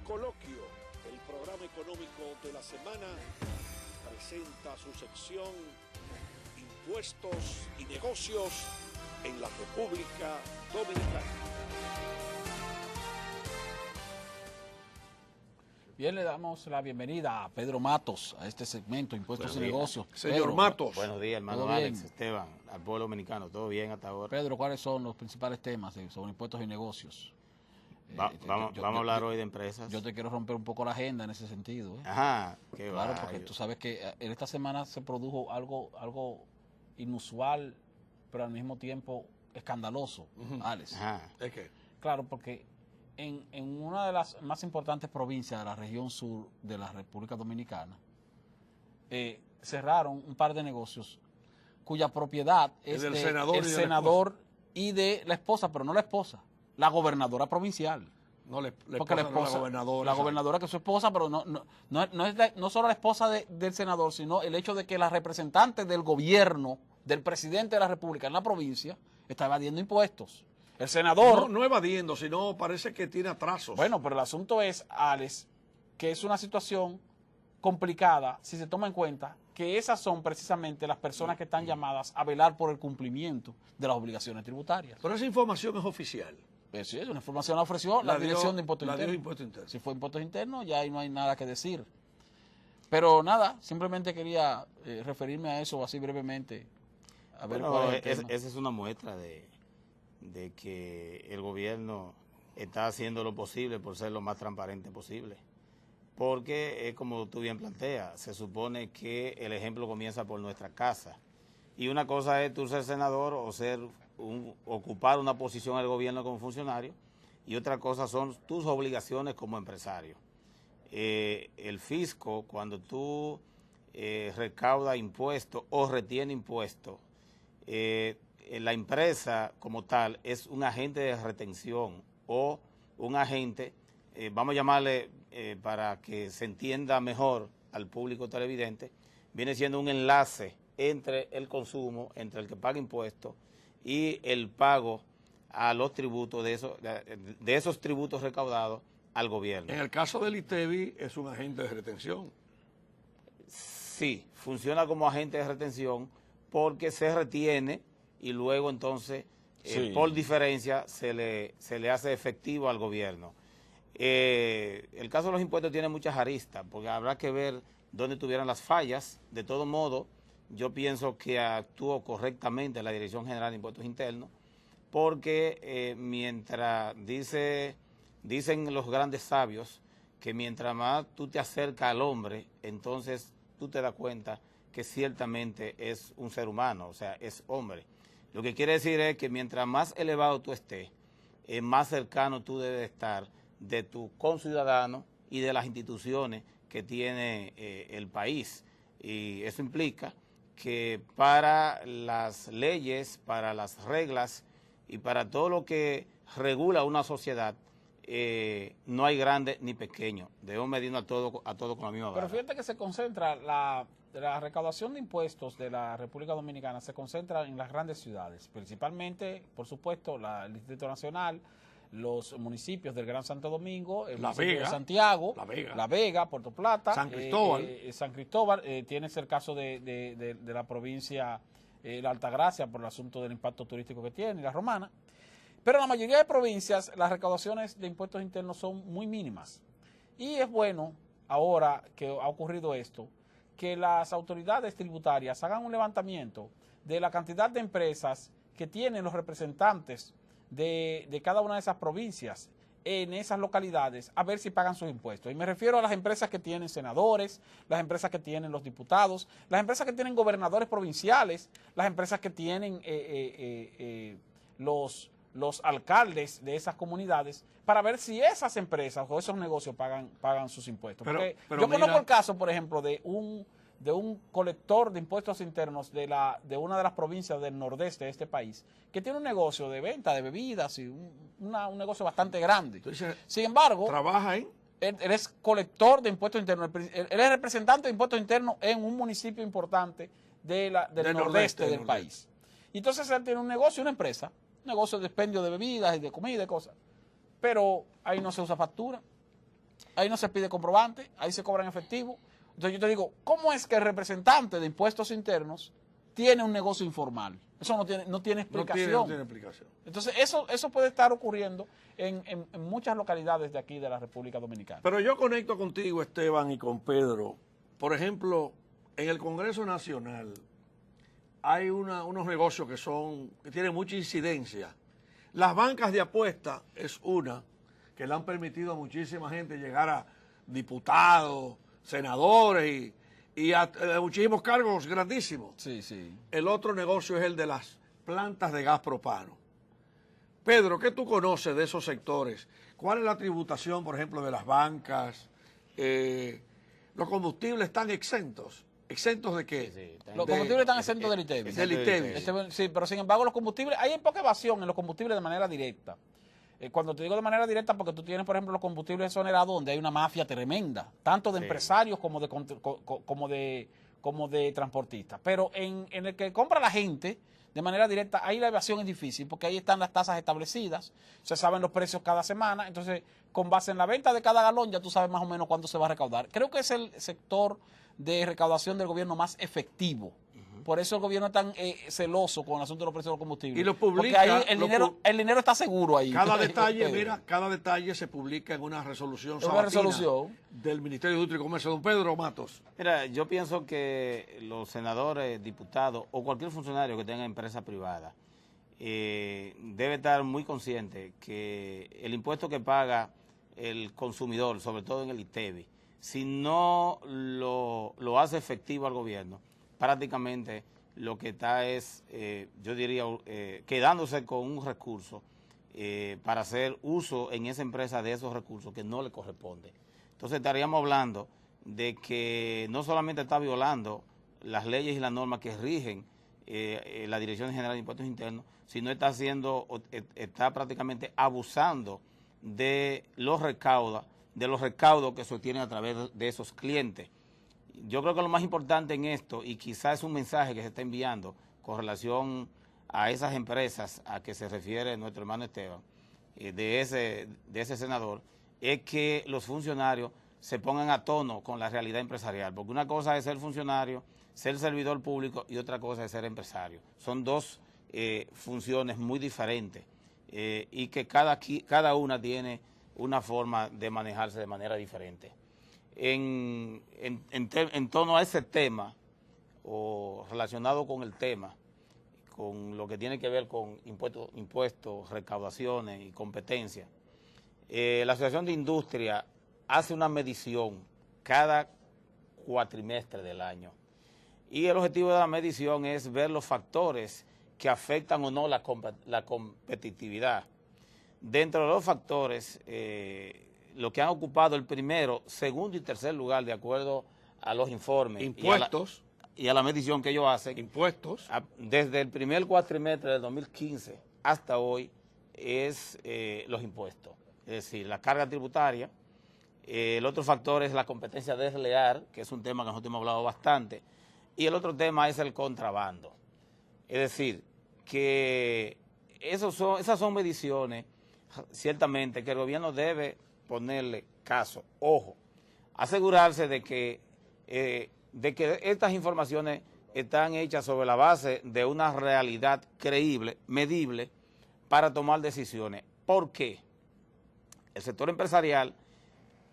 Coloquio, el programa económico de la semana, presenta su sección Impuestos y Negocios en la República Dominicana. Bien, le damos la bienvenida a Pedro Matos a este segmento, Impuestos y Negocios. Señor Pedro, Matos. Buenos días, hermano Alex, Esteban, al pueblo dominicano. ¿Todo bien hasta ahora? Pedro, ¿cuáles son los principales temas sobre impuestos y negocios? Vamos a hablar hoy de empresas. Yo te quiero romper un poco la agenda en ese sentido. Ajá, qué claro, porque tú sabes que en esta semana se produjo algo inusual, pero al mismo tiempo escandaloso, Alex. Ajá. ¿Es qué? Claro, porque en una de las más importantes provincias de la región sur de la República Dominicana, cerraron un par de negocios cuya propiedad es del del senador y de la esposa, pero no la esposa, la gobernadora provincial. No, Porque la gobernadora que es su esposa, pero no solo la esposa del senador, sino el hecho de que la representante del gobierno, del presidente de la República en la provincia, está evadiendo impuestos. El senador... No evadiendo, sino parece que tiene atrasos. Bueno, pero el asunto es, Alex, que es una situación complicada si se toma en cuenta que esas son precisamente las personas que están llamadas a velar por el cumplimiento de las obligaciones tributarias. Pero esa información es oficial. Sí, es una información la ofreció la Dirección de Impuestos Internos. Si fue impuestos internos, ya ahí no hay nada que decir. Pero nada, simplemente quería referirme a eso así brevemente. A ver cuál es el tema. Esa es una muestra de que el gobierno está haciendo lo posible por ser lo más transparente posible. Porque, como tú bien planteas, se supone que el ejemplo comienza por nuestra casa. Y una cosa es tú ser senador o ocupar una posición en el gobierno como funcionario, y otra cosa son tus obligaciones como empresario. El fisco, cuando tú recauda impuestos o retiene impuestos, la empresa como tal es un agente de retención o un agente, vamos a llamarle para que se entienda mejor al público televidente, viene siendo un enlace entre el consumo, entre el que paga impuestos y el pago a los tributos de esos tributos recaudados al gobierno. En el caso del ITEVI es un agente de retención. Sí, funciona como agente de retención porque se retiene y luego entonces por diferencia se le hace efectivo al gobierno. El caso de los impuestos tiene muchas aristas porque habrá que ver dónde tuvieran las fallas. De todo modo, yo pienso que actuó correctamente la Dirección General de Impuestos Internos porque mientras dicen los grandes sabios que mientras más tú te acercas al hombre, entonces tú te das cuenta que ciertamente es un ser humano, o sea, es hombre. Lo que quiere decir es que mientras más elevado tú estés, más cercano tú debes estar de tu conciudadano y de las instituciones que tiene el país. Y eso implica que para las leyes, para las reglas y para todo lo que regula una sociedad, no hay grande ni pequeño. Debemos medirnos a todo con la misma vara. Pero fíjate que se concentra, la recaudación de impuestos de la República Dominicana se concentra en las grandes ciudades, principalmente, por supuesto, el Distrito Nacional, los municipios del Gran Santo Domingo, el municipio de Santiago, La Vega, Puerto Plata, San Cristóbal. San Cristóbal, tienes el caso de la provincia La Altagracia por el asunto del impacto turístico que tiene, y la Romana. Pero en la mayoría de provincias las recaudaciones de impuestos internos son muy mínimas. Y es bueno, ahora que ha ocurrido esto, que las autoridades tributarias hagan un levantamiento de la cantidad de empresas que tienen los representantes de cada una de esas provincias en esas localidades, a ver si pagan sus impuestos. Y me refiero a las empresas que tienen senadores, las empresas que tienen los diputados, las empresas que tienen gobernadores provinciales, las empresas que tienen los alcaldes de esas comunidades, para ver si esas empresas o esos negocios pagan sus impuestos. Porque yo conozco el caso, por ejemplo, de un colector de impuestos internos de una de las provincias del nordeste de este país, que tiene un negocio de venta de bebidas y un negocio bastante grande. Entonces, sin embargo, trabaja él es colector de impuestos internos, él es representante de impuestos internos en un municipio importante del nordeste del país. Y entonces él tiene un negocio, una empresa, un negocio de expendio de bebidas y de comida y cosas, pero ahí no se usa factura. ahí no se pide comprobante, ahí se cobra en efectivo. Entonces yo te digo, ¿cómo es que el representante de impuestos internos tiene un negocio informal? Eso no tiene explicación. No tiene explicación. Entonces eso puede estar ocurriendo en muchas localidades de aquí de la República Dominicana. Pero yo conecto contigo, Esteban, y con Pedro. Por ejemplo, en el Congreso Nacional hay unos negocios que tienen mucha incidencia. Las bancas de apuestas es una que le han permitido a muchísima gente llegar a diputados, senadores y a muchísimos cargos grandísimos. Sí, sí. El otro negocio es el de las plantas de gas propano. Pedro, ¿qué tú conoces de esos sectores? ¿Cuál es la tributación, por ejemplo, de las bancas? ¿Los combustibles están exentos? ¿Exentos de qué? Sí, los combustibles están exentos del ITEVI. Del ITEVI. Sí, pero sin embargo los combustibles, hay poca evasión en los combustibles de manera directa. Cuando te digo de manera directa, porque tú tienes, por ejemplo, los combustibles exonerados donde hay una mafia tremenda, tanto de empresarios como de transportistas. Pero en el que compra la gente de manera directa, ahí la evasión es difícil, porque ahí están las tasas establecidas, se saben los precios cada semana, entonces con base en la venta de cada galón ya tú sabes más o menos cuánto se va a recaudar. Creo que es el sector de recaudación del gobierno más efectivo. Por eso el gobierno es tan celoso con el asunto de los precios de los combustibles. Y lo publica. Porque ahí el dinero está seguro ahí. Cada detalle, mira, cada detalle se publica en una resolución del Ministerio de Industria y Comercio. Don Pedro Matos. Mira, yo pienso que los senadores, diputados o cualquier funcionario que tenga empresa privada debe estar muy consciente que el impuesto que paga el consumidor, sobre todo en el ITEVI, si no lo hace efectivo al gobierno, prácticamente lo que está es, yo diría, quedándose con un recurso para hacer uso en esa empresa de esos recursos que no le corresponde. Entonces estaríamos hablando de que no solamente está violando las leyes y las normas que rigen la Dirección General de Impuestos Internos, sino está prácticamente abusando de los recaudos que se obtienen a través de esos clientes. Yo creo que lo más importante en esto, y quizás es un mensaje que se está enviando con relación a esas empresas a que se refiere nuestro hermano Esteban, de ese senador, es que los funcionarios se pongan a tono con la realidad empresarial, porque una cosa es ser funcionario, ser servidor público, y otra cosa es ser empresario. Son dos funciones muy diferentes y que cada una tiene una forma de manejarse de manera diferente. En torno a ese tema, o relacionado con el tema, con lo que tiene que ver con impuestos, recaudaciones y competencia, la Asociación de Industria hace una medición cada cuatrimestre del año. Y el objetivo de la medición es ver los factores que afectan o no la competitividad. Dentro de los factores, lo que han ocupado el primero, segundo y tercer lugar, de acuerdo a los informes. Impuestos. Y a la medición que ellos hacen. Impuestos. Desde el primer cuatrimestre del 2015 hasta hoy es los impuestos. Es decir, la carga tributaria. El otro factor es la competencia desleal, que es un tema que nosotros hemos hablado bastante. Y el otro tema es el contrabando. Es decir, que esas son mediciones, ciertamente, que el gobierno debe ponerle caso, ojo, asegurarse de que estas informaciones están hechas sobre la base de una realidad creíble, medible, para tomar decisiones. ¿Por qué? El sector empresarial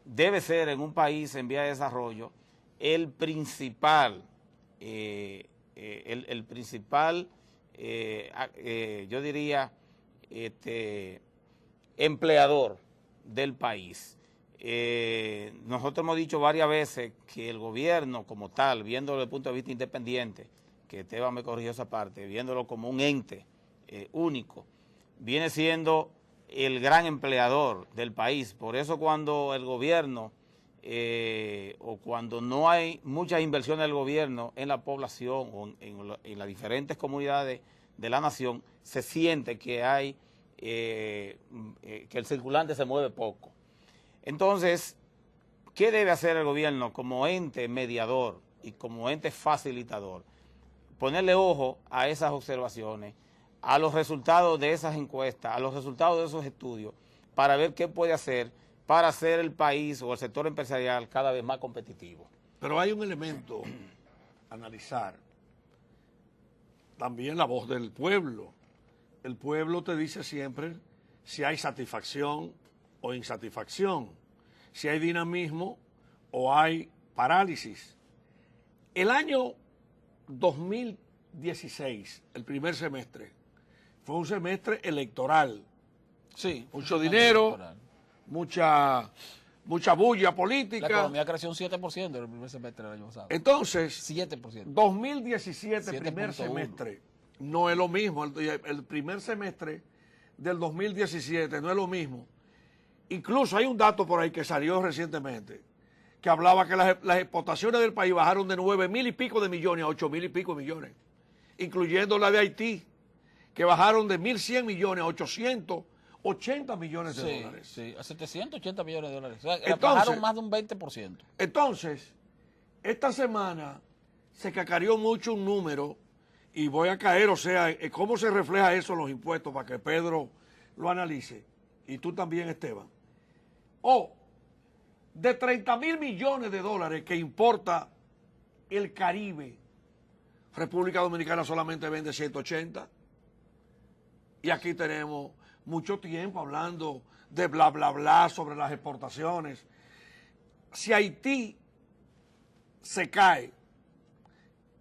debe ser en un país en vía de desarrollo el principal, yo diría, empleador del país. Nosotros hemos dicho varias veces que el gobierno como tal, viéndolo desde el punto de vista independiente, que Esteban me corrigió esa parte, viéndolo como un ente único, viene siendo el gran empleador del país. Por eso cuando el gobierno o cuando no hay muchas inversiones del gobierno en la población o en las diferentes comunidades de la nación, se siente que hay que el circulante se mueve poco. Entonces, ¿qué debe hacer el gobierno como ente mediador y como ente facilitador? Ponerle ojo a esas observaciones, a los resultados de esas encuestas, a los resultados de esos estudios, para ver qué puede hacer para hacer el país o el sector empresarial cada vez más competitivo. Pero hay un elemento a analizar, también la voz del pueblo. El pueblo te dice siempre si hay satisfacción o insatisfacción, si hay dinamismo o hay parálisis. El año 2016, el primer semestre, fue un semestre electoral. Sí. Mucho dinero, mucha bulla política. La economía creció un 7% en el primer semestre del año pasado. Entonces, 7%. 2017, primer semestre, no es lo mismo. El primer semestre del 2017 no es lo mismo. Incluso hay un dato por ahí que salió recientemente, que hablaba que las exportaciones del país bajaron de 9.000 y pico de millones a 8.000 y pico de millones, incluyendo la de Haití, que bajaron de 1.100 millones a 880 millones de dólares. Sí, a 780 millones de dólares. O sea, Entonces, bajaron más de un 20%. Entonces, esta semana se cacareó mucho un número, y voy a caer, o sea, cómo se refleja eso en los impuestos para que Pedro lo analice, y tú también, Esteban. De 30.000 millones de dólares que importa el Caribe, República Dominicana solamente vende 180. Y aquí tenemos mucho tiempo hablando de bla, bla, bla sobre las exportaciones. Si Haití se cae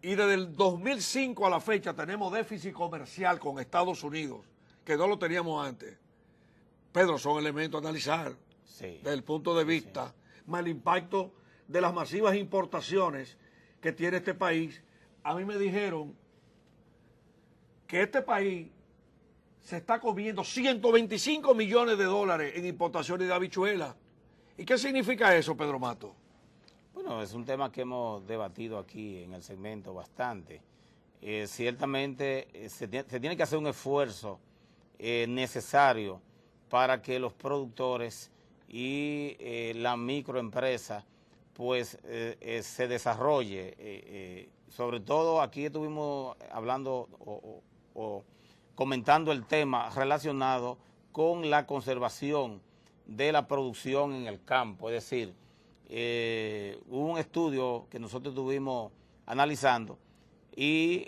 y desde el 2005 a la fecha tenemos déficit comercial con Estados Unidos, que no lo teníamos antes, Pedro, son elementos a analizar desde el punto de vista, más el impacto de las masivas importaciones que tiene este país. A mí me dijeron que este país se está comiendo 125 millones de dólares en importaciones de habichuelas. ¿Y qué significa eso, Pedro Mato? Bueno, es un tema que hemos debatido aquí en el segmento bastante. Ciertamente se tiene que hacer un esfuerzo necesario para que los productores y la microempresa pues se desarrolle. Sobre todo aquí estuvimos hablando o comentando el tema relacionado con la conservación de la producción en el campo. Es decir, hubo un estudio que nosotros estuvimos analizando y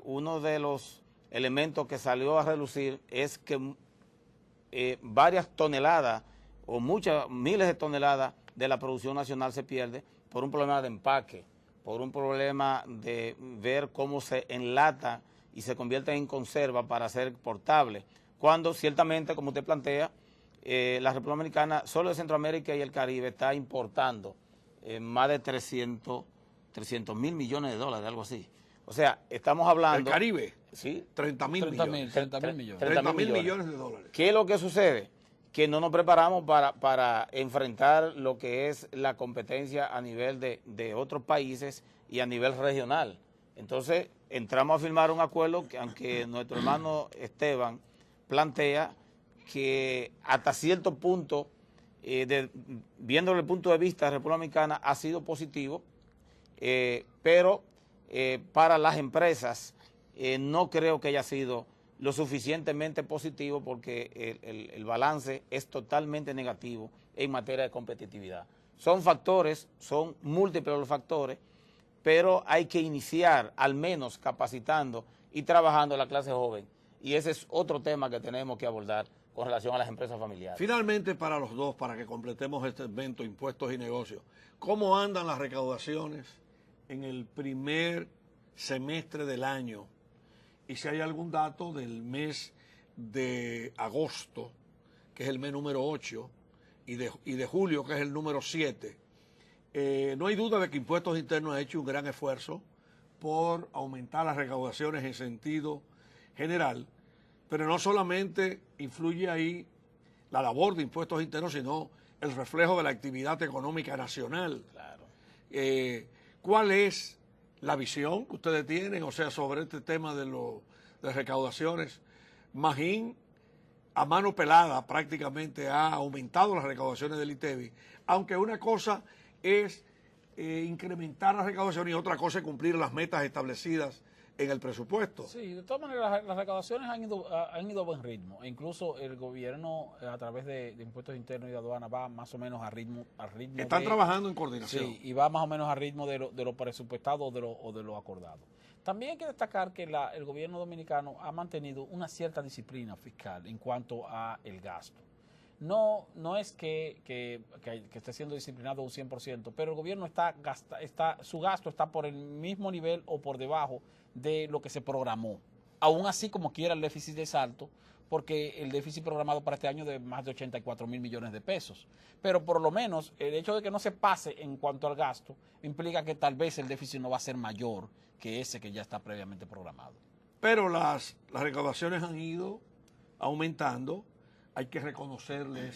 uno de los elementos que salió a relucir es que varias toneladas o muchas miles de toneladas de la producción nacional se pierde por un problema de empaque, por un problema de ver cómo se enlata y se convierte en conserva para ser exportable, cuando ciertamente, como usted plantea, la República Dominicana, solo de Centroamérica y el Caribe, está importando más de 300 mil millones de dólares, algo así. O sea, estamos hablando... ¿El Caribe? Sí. 30 mil millones. 30 mil millones. 30 mil millones de dólares. ¿Qué es lo que sucede? Que no nos preparamos para enfrentar lo que es la competencia a nivel de otros países y a nivel regional. Entonces, entramos a firmar un acuerdo que, aunque nuestro hermano Esteban plantea que hasta cierto punto, viendo desde el punto de vista de la República Dominicana, ha sido positivo, pero para las empresas no creo que haya sido lo suficientemente positivo, porque el balance es totalmente negativo en materia de competitividad. Son factores, son múltiples los factores, pero hay que iniciar al menos capacitando y trabajando a la clase joven. Y ese es otro tema que tenemos que abordar con relación a las empresas familiares. Finalmente, para los dos, para que completemos este evento, impuestos y negocios, ¿cómo andan las recaudaciones en el primer semestre del año? Y si hay algún dato del mes de agosto, que es el mes número 8, y de julio, que es el número 7. No hay duda de que Impuestos Internos ha hecho un gran esfuerzo por aumentar las recaudaciones en sentido general, pero no solamente influye ahí la labor de Impuestos Internos, sino el reflejo de la actividad económica nacional. Claro. ¿Cuál es la visión que ustedes tienen, o sea, sobre este tema de recaudaciones? Magín, a mano pelada, prácticamente ha aumentado las recaudaciones del ITEVI, aunque una cosa es incrementar la recaudación y otra cosa es cumplir las metas establecidas en el presupuesto. Sí, de todas maneras las recaudaciones han ido a buen ritmo. E incluso el gobierno a través de impuestos internos y de aduanas va más o menos a ritmo Están trabajando en coordinación. Sí, y va más o menos a ritmo de lo presupuestado o de lo acordado. También hay que destacar que el gobierno dominicano ha mantenido una cierta disciplina fiscal en cuanto a el gasto. No es que esté siendo disciplinado un 100%, pero el gobierno su gasto está por el mismo nivel o por debajo de lo que se programó. Aún así, como quiera, el déficit es alto, porque el déficit programado para este año es de más de 84.000 millones de pesos. Pero por lo menos el hecho de que no se pase en cuanto al gasto implica que tal vez el déficit no va a ser mayor que ese que ya está previamente programado. Pero las recaudaciones han ido aumentando. Hay que reconocerle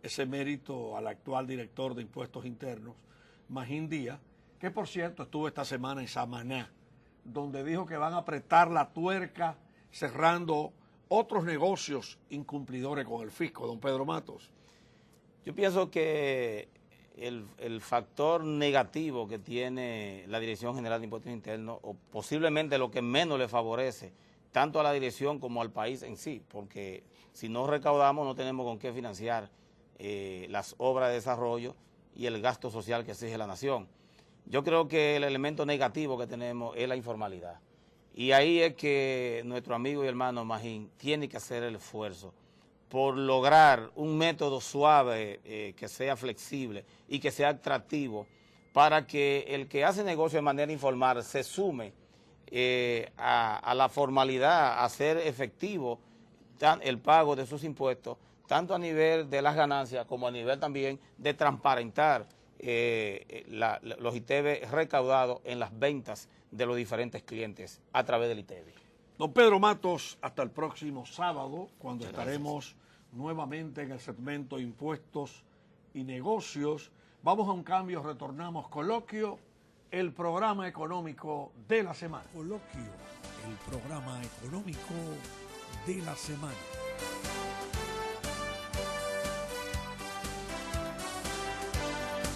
ese mérito al actual director de Impuestos Internos, Magín Díaz, que por cierto estuvo esta semana en Samaná, donde dijo que van a apretar la tuerca cerrando otros negocios incumplidores con el fisco. Don Pedro Matos. Yo pienso que el factor negativo que tiene la Dirección General de Impuestos Internos, o posiblemente lo que menos le favorece, tanto a la dirección como al país en sí, porque si no recaudamos no tenemos con qué financiar las obras de desarrollo y el gasto social que exige la nación. Yo creo que el elemento negativo que tenemos es la informalidad. Y ahí es que nuestro amigo y hermano Magín tiene que hacer el esfuerzo por lograr un método suave, que sea flexible y que sea atractivo para que el que hace negocio de manera informal se sume a la formalidad, a hacer efectivo el pago de sus impuestos, tanto a nivel de las ganancias como a nivel también de transparentar los ITEVE recaudados en las ventas de los diferentes clientes a través del ITEVE. Don Pedro Matos, hasta el próximo sábado, cuando estaremos nuevamente en el segmento Impuestos y Negocios. Vamos a un cambio, retornamos. Coloquio, el programa económico de la semana. Coloquio, el programa económico de la semana.